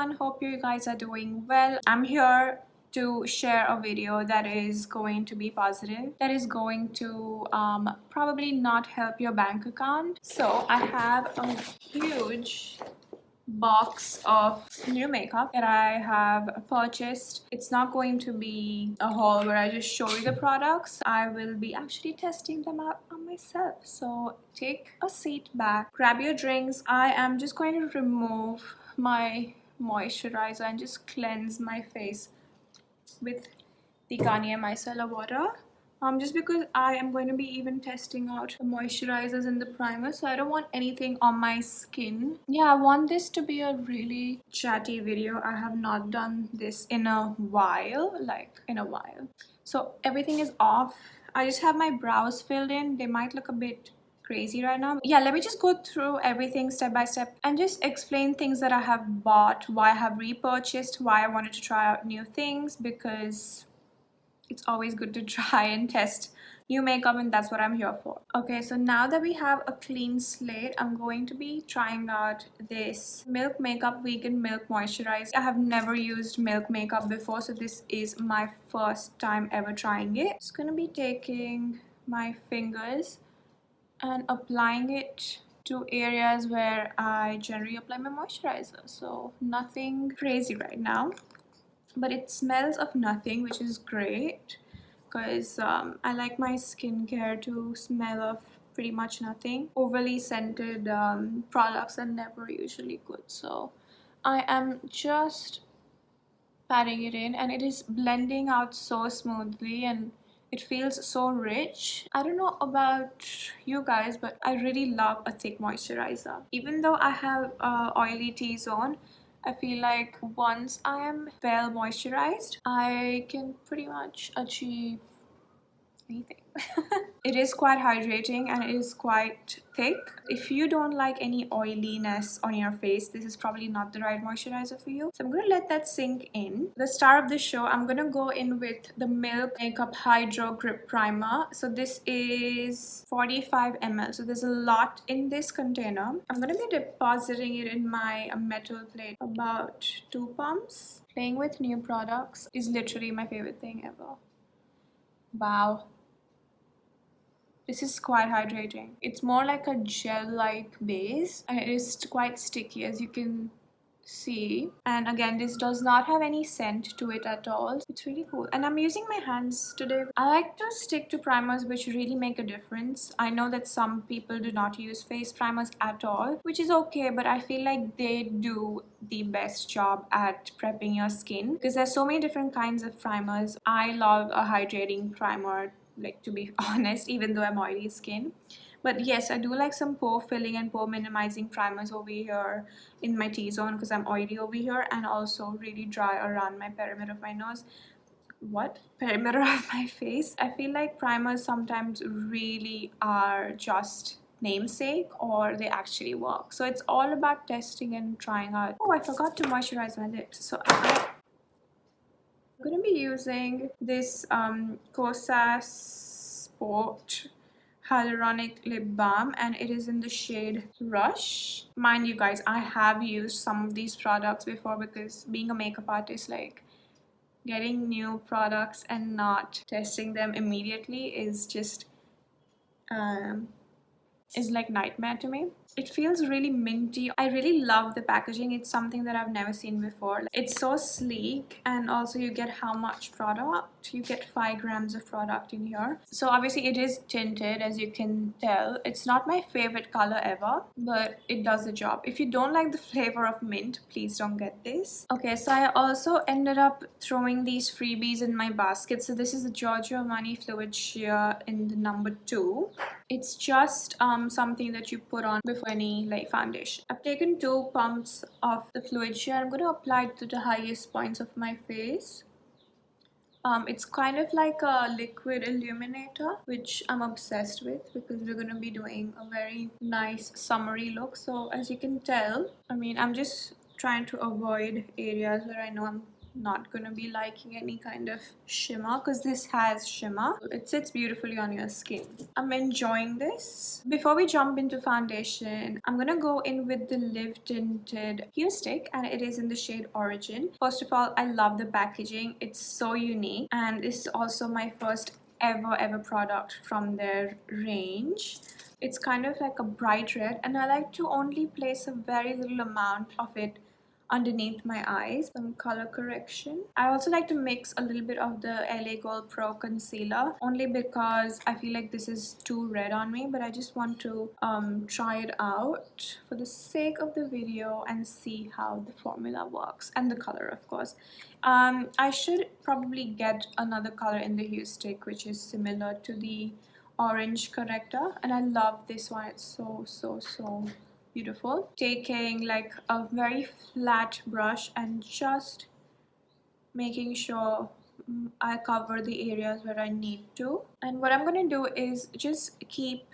everyone, hope you guys are doing well. I'm here to share a video that is going to be positive, that is going to probably not help your bank account. So I have a huge box of new makeup that I have purchased. It's not going to be a haul where I just show you the products. I will be actually testing them out on myself. So take a seat back, grab your drinks. I am just going to remove my moisturizer and just cleanse my face with the Garnier Micellar water. Just because I am going to be even testing out the moisturizers and the primer, so I don't want anything on my skin. Yeah, I want this to be a really chatty video. I have not done this in a while, So everything is off. I just have my brows filled in. They might look a bit crazy right now. Yeah, let me just go through everything step by step and just explain things that I have bought, why I have repurchased, why I wanted to try out new things, because it's always good to try and test new makeup, and that's what I'm here for. Okay, so now that we have a clean slate, I'm going to be trying out this Milk Makeup Vegan Milk Moisturizer. I have never used Milk Makeup before, so this is my first time ever trying it. Just gonna be taking my fingers and applying it to areas where I generally apply my moisturizer. So nothing crazy right now, but it smells of nothing, which is great because I like my skincare to smell of pretty much nothing. Overly scented products are never usually good, so I am just patting it in and it is blending out so smoothly and it feels so rich. I don't know about you guys, but I really love a thick moisturizer. Even though I have oily T-zone, I feel like once I am well moisturized, I can pretty much achieve anything. It is quite hydrating and it is quite thick. If you don't like any oiliness on your face, this is probably not the right moisturizer for you. So I'm gonna let that sink in. The star of the show, I'm gonna go in with the Milk Makeup Hydro Grip Primer. So this is 45 ml, so there's a lot in this container. I'm gonna be depositing it in my metal plate, about 2 pumps. Playing with new products is literally my favorite thing ever. Wow. This is quite hydrating. It's more like a gel-like base and it is quite sticky, as you can see. And again, this does not have any scent to it at all. It's really cool. And I'm using my hands today. I like to stick to primers which really make a difference. I know that some people do not use face primers at all, which is okay, but I feel like they do the best job at prepping your skin because there's so many different kinds of primers. I love a hydrating primer, like, to be honest, even though I'm oily skin. But yes, I do like some pore filling and pore minimizing primers over here in my T-zone because I'm oily over here, and also really dry around my perimeter of my nose. What? Perimeter of my face. I feel like primers sometimes really are just namesake or they actually work. So it's all about testing and trying out. Oh, I forgot to moisturize my lips. So I'm going to be using this Kosas Sport Hyaluronic Lip Balm, and it is in the shade Rush. Mind you guys, I have used some of these products before because being a makeup artist, like, getting new products and not testing them immediately is just is like nightmare to me. It feels really minty. I really love the packaging. It's something that I've never seen before. It's so sleek, and also you get how much product? You get 5 grams of product in here. So obviously it is tinted, as you can tell. It's not my favorite color ever, but it does the job. If you don't like the flavor of mint, please don't get this. Okay, so I also ended up throwing these freebies in my basket. So this is the Giorgio Armani Fluid Sheer in the number 2. It's just something that you put on before any like foundation. I've taken 2 pumps of the fluid sheer. I'm going to apply it to the highest points of my face. It's kind of like a liquid illuminator, which I'm obsessed with because we're going to be doing a very nice summery look. So as you can tell, I mean, I'm just trying to avoid areas where I know I'm not gonna be liking any kind of shimmer because this has shimmer. It sits beautifully on your skin. I'm enjoying this. Before we jump into foundation, I'm gonna go in with the Live Tinted Hue Stick, and it is in the shade Origin. First of all, I love the packaging. It's so unique, and this is also my first ever product from their range. It's kind of like a bright red, and I like to only place a very little amount of it underneath my eyes. Some color correction. I also like to mix a little bit of the LA Gold Pro concealer, only because I feel like this is too red on me, but I just want to try it out for the sake of the video and see how the formula works, and the color, of course. I should probably get another color in the Hue Stick which is similar to the orange corrector, and I love this one. It's so beautiful. Taking like a very flat brush and just making sure I cover the areas where I need to. And what I'm gonna do is just keep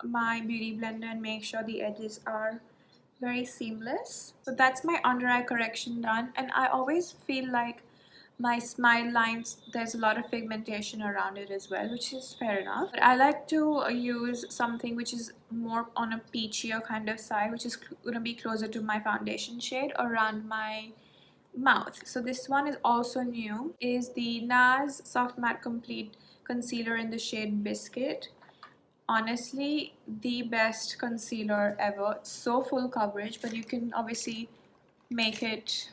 my beauty blender and make sure the edges are very seamless. So that's my under eye correction done, and I always feel like my smile lines, there's a lot of pigmentation around it as well, which is fair enough. But I like to use something which is more on a peachier kind of side, which is going to be closer to my foundation shade around my mouth. So this one is also new. It is the NARS Soft Matte Complete Concealer in the shade Biscuit. Honestly, the best concealer ever. It's so full coverage, but you can obviously make it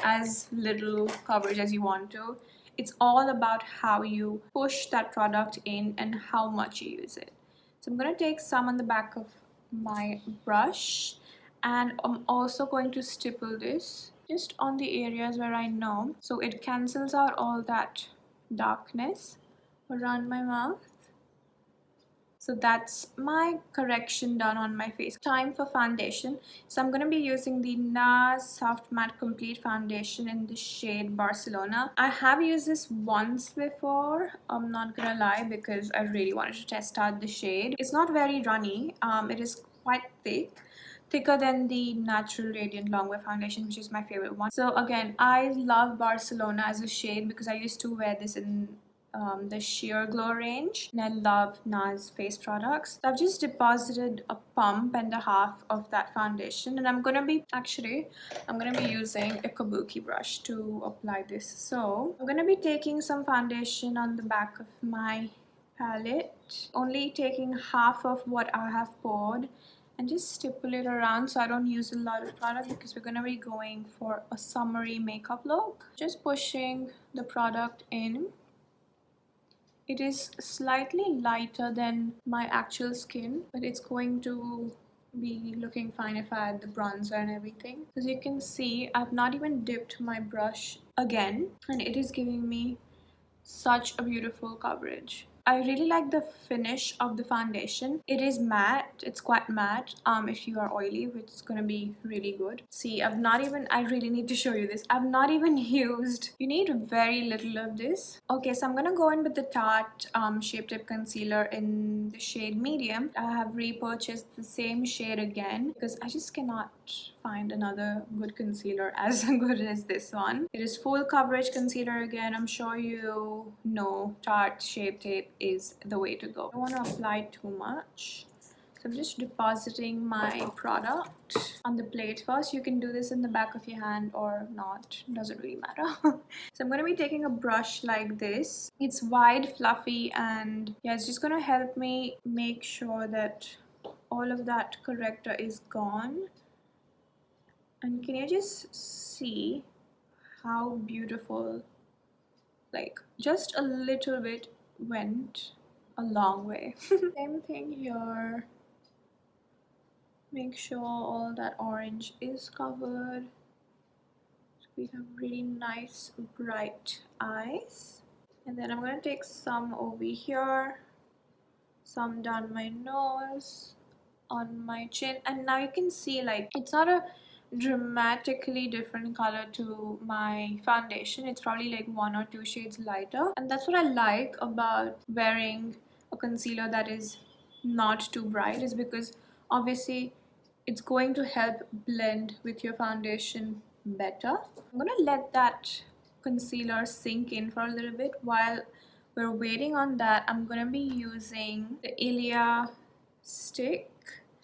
as little coverage as you want to. It's all about how you push that product in and how much you use it. So I'm going to take some on the back of my brush, and I'm also going to stipple this just on the areas where I know, so it cancels out all that darkness around my mouth. So that's my correction done on my face. Time for foundation. So I'm going to be using the NARS Soft Matte Complete Foundation in the shade Barcelona. I have used this once before, I'm not gonna lie, because I really wanted to test out the shade. It's not very runny. It is quite thicker than the Natural Radiant Longwear foundation, which is my favorite one. So again, I love Barcelona as a shade because I used to wear this in the Sheer Glow range, and I love NARS face products. So I've just deposited a pump and a half of that foundation, and I'm gonna be using a kabuki brush to apply this. So I'm gonna be taking some foundation on the back of my palette, only taking half of what I have poured, and just stipple it around so I don't use a lot of product because we're gonna be going for a summery makeup look. Just pushing the product in. It is slightly lighter than my actual skin, but it's going to be looking fine if I add the bronzer and everything. As you can see, I've not even dipped my brush again, and it is giving me such a beautiful coverage. I really like the finish of the foundation. It is matte. It's quite matte. If you are oily, which is gonna be really good. See, I really need to show you this. I've not even used, you need very little of this. Okay, so I'm gonna go in with the Tarte Shape Tape Concealer in the shade Medium. I have repurchased the same shade again because I just cannot find another good concealer as good as this one. It is full coverage concealer again. I'm sure you know Tarte Shape Tape is the way to go. I don't want to apply too much, so I'm just depositing my product on the plate first. You can do this in the back of your hand or not, doesn't really matter. So I'm going to be taking a brush like this. It's wide, fluffy, and yeah, it's just going to help me make sure that all of that corrector is gone. And can you just see how beautiful, like just a little bit went a long way. Same thing here. Make sure all that orange is covered. So we have really nice bright eyes. And then I'm going to take some over here, some down my nose, on my chin, and now you can see like it's not a dramatically different color to my foundation. It's probably like 1 or 2 shades lighter, and that's what I like about wearing a concealer that is not too bright, is because obviously it's going to help blend with your foundation better. I'm gonna let that concealer sink in for a little bit. While we're waiting on that, I'm gonna be using the Ilia stick.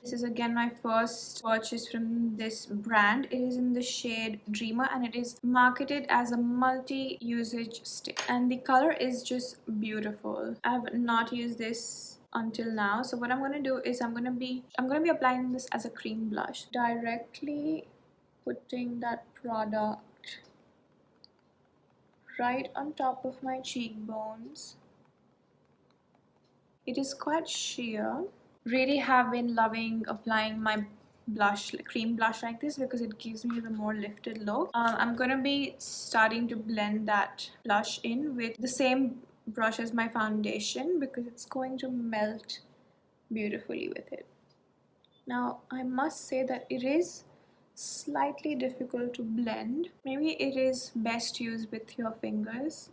This is again my first purchase from this brand. It is in the shade Dreamer and it is marketed as a multi-usage stick. And the color is just beautiful. I have not used this until now. So what I'm gonna do is I'm gonna be applying this as a cream blush. Directly putting that product right on top of my cheekbones. It is quite sheer. Really have been loving applying my blush, cream blush like this because it gives me the more lifted look. I'm gonna be starting to blend that blush in with the same brush as my foundation because it's going to melt beautifully with it. Now I must say that it is slightly difficult to blend. Maybe it is best used with your fingers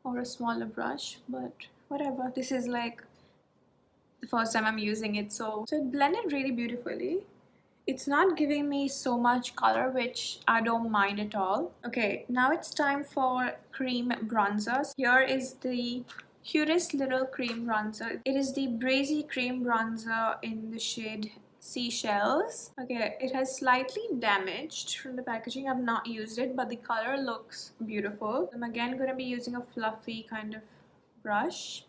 or a smaller brush, but whatever. This is like the first time I'm using it, so it blended really beautifully. It's not giving me so much color, which I don't mind at all. Okay, now it's time for cream bronzers. Here is the cutest little cream bronzer. It is the Brazy cream bronzer in the shade Seychelles. Okay, it has slightly damaged from the packaging. I've not used it, but the color looks beautiful. I'm again going to be using a fluffy kind of brush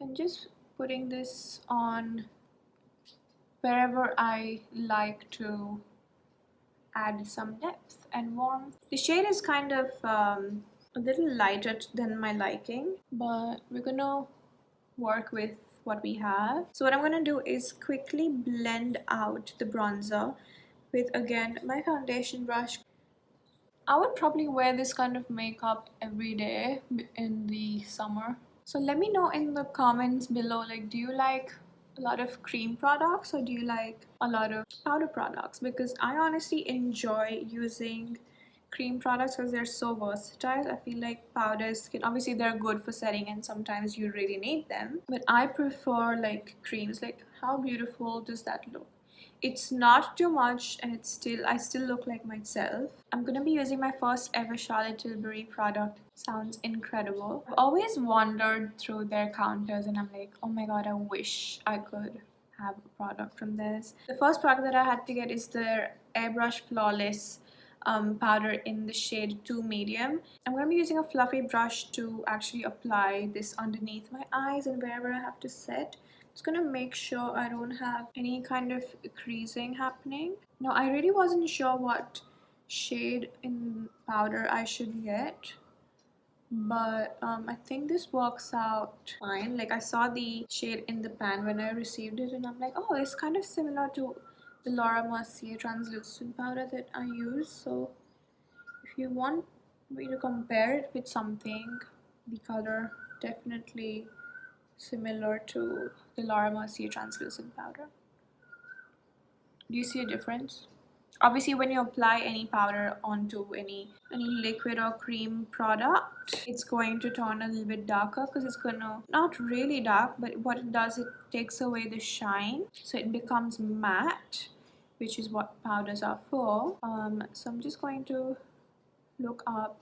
and just putting this on wherever I like to add some depth and warmth. The shade is kind of a little lighter than my liking, but we're gonna work with what we have. So what I'm gonna do is quickly blend out the bronzer with, again, my foundation brush. I would probably wear this kind of makeup every day in the summer. So let me know in the comments below, like, do you like a lot of cream products or do you like a lot of powder products? Because I honestly enjoy using cream products because they're so versatile. I feel like powders can, obviously they're good for setting and sometimes you really need them, but I prefer like creams. Like, how beautiful does that look? It's not too much and I still look like myself. I'm gonna be using my first ever Charlotte Tilbury product. Sounds incredible. I've always wandered through their counters and I'm like, oh my god, I wish I could have a product from this. The first product that I had to get is their Airbrush Flawless powder in the shade 2 medium. I'm going to be using a fluffy brush to actually apply this underneath my eyes and wherever I have to set. It's gonna make sure I don't have any kind of creasing happening. Now I really wasn't sure what shade in powder I should get, but I think this works out fine. Like, I saw the shade in the pan when I received it and I'm like, oh, it's kind of similar to the Laura Mercier translucent powder that I use. So if you want me to compare it with something, the color definitely similar to the Laura Mercier translucent powder. Do you see a difference? Obviously, when you apply any powder onto any liquid or cream product, it's going to turn a little bit darker because it's gonna, not really dark, but what it does, it takes away the shine, so it becomes matte, which is what powders are for. So I'm just going to look up,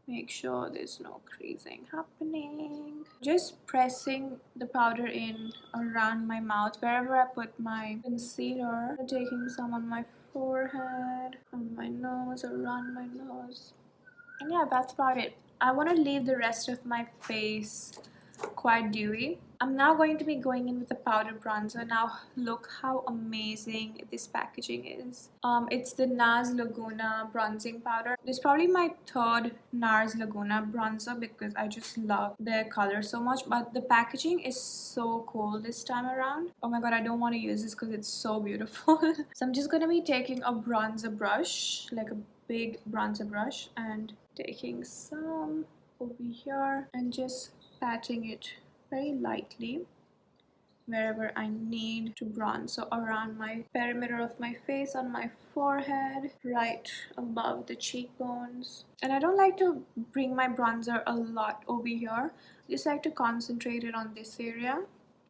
make sure there's no creasing happening. Just pressing the powder in around my mouth wherever I put my concealer. Taking some on my forehead, on my nose, around my nose. And yeah, that's about it. I want to leave the rest of my face quite dewy. I'm now going to be going in with a powder bronzer. Now look how amazing this packaging is. It's the NARS Laguna bronzing powder. It's probably my third NARS Laguna bronzer because I just love their color so much, but the packaging is so cool this time around. Oh my god, I don't want to use this because it's so beautiful. So I'm just going to be taking a bronzer brush, like a big bronzer brush, and taking some over here and just patting it very lightly wherever I need to bronze. So around my perimeter of my face, on my forehead, right above the cheekbones. And I don't like to bring my bronzer a lot over here. I just like to concentrate it on this area.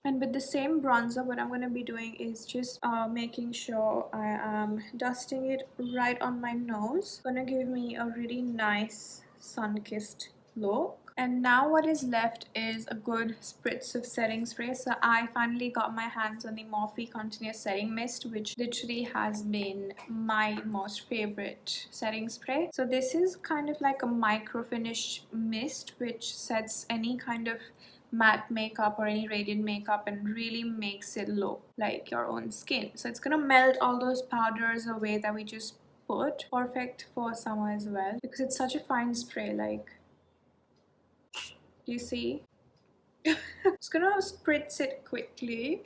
And with the same bronzer, what I'm going to be doing is just making sure I am dusting it right on my nose. Gonna give me a really nice sun-kissed look. And now what is left is a good spritz of setting spray. So I finally got my hands on the Morphe Continuous Setting Mist, which literally has been my most favorite setting spray. So this is kind of like a micro finish mist which sets any kind of matte makeup or any radiant makeup and really makes it look like your own skin. So it's gonna melt all those powders away that we just put. Perfect for summer as well because it's such a fine spray. Like, you see? Just gonna spritz it quickly.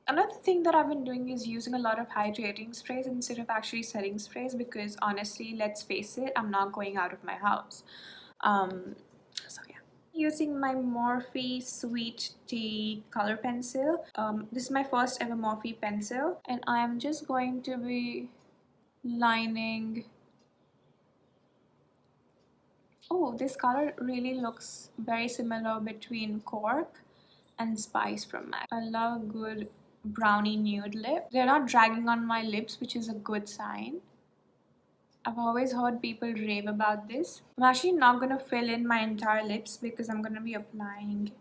Another thing that I've been doing is using a lot of hydrating sprays instead of actually setting sprays because honestly, let's face it, I'm not going out of my house. So yeah. Using my Morphe Sweet Tea color pencil. This is my first ever Morphe pencil and I'm just going to be lining. Oh, this color really looks very similar between Cork and Spice from MAC. I love a good brownie nude lip. They're not dragging on my lips, which is a good sign. I've always heard people rave about this. I'm actually not going to fill in my entire lips because I'm going to be applying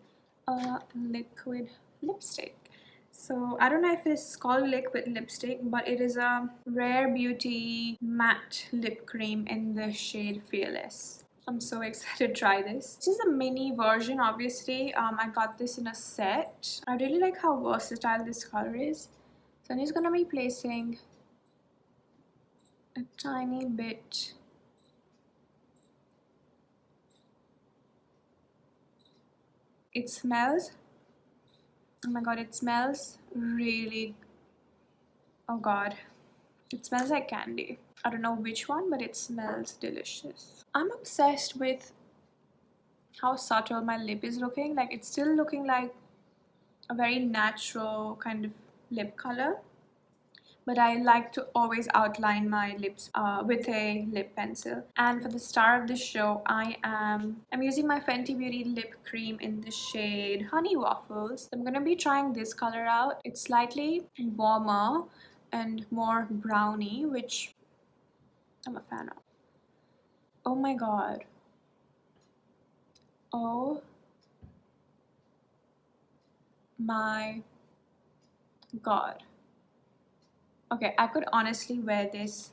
a liquid lipstick. So I don't know if this is called liquid lipstick, but it is a Rare Beauty matte lip cream in the shade Fearless. I'm so excited to try this. This is a mini version, obviously. I got this in a set. I really like how versatile this color is. So I'm just gonna be placing a tiny bit. It smells, oh my god, it smells really, oh god, it smells like candy. I don't know which one, but it smells delicious. I'm obsessed with how subtle my lip is looking. Like, it's still looking like a very natural kind of lip color, but I like to always outline my lips with a lip pencil. And for the star of the show, I'm using my Fenty Beauty lip cream in the shade Honey Waffles. I'm gonna be trying this color out. It's slightly warmer and more browny, which I'm a fan of. Oh my god. Oh my god. Okay, I could honestly wear this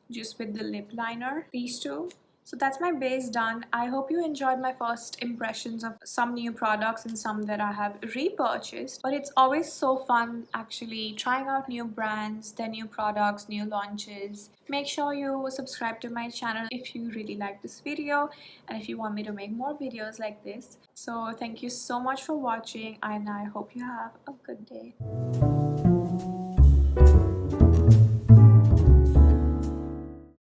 just with the lip liner, these two. So that's my base done. I hope you enjoyed my first impressions of some new products and some that I have repurchased. But it's always so fun actually trying out new brands, their new products, new launches. Make sure you subscribe to my channel if you really like this video and if you want me to make more videos like this. So thank you so much for watching and I hope you have a good day.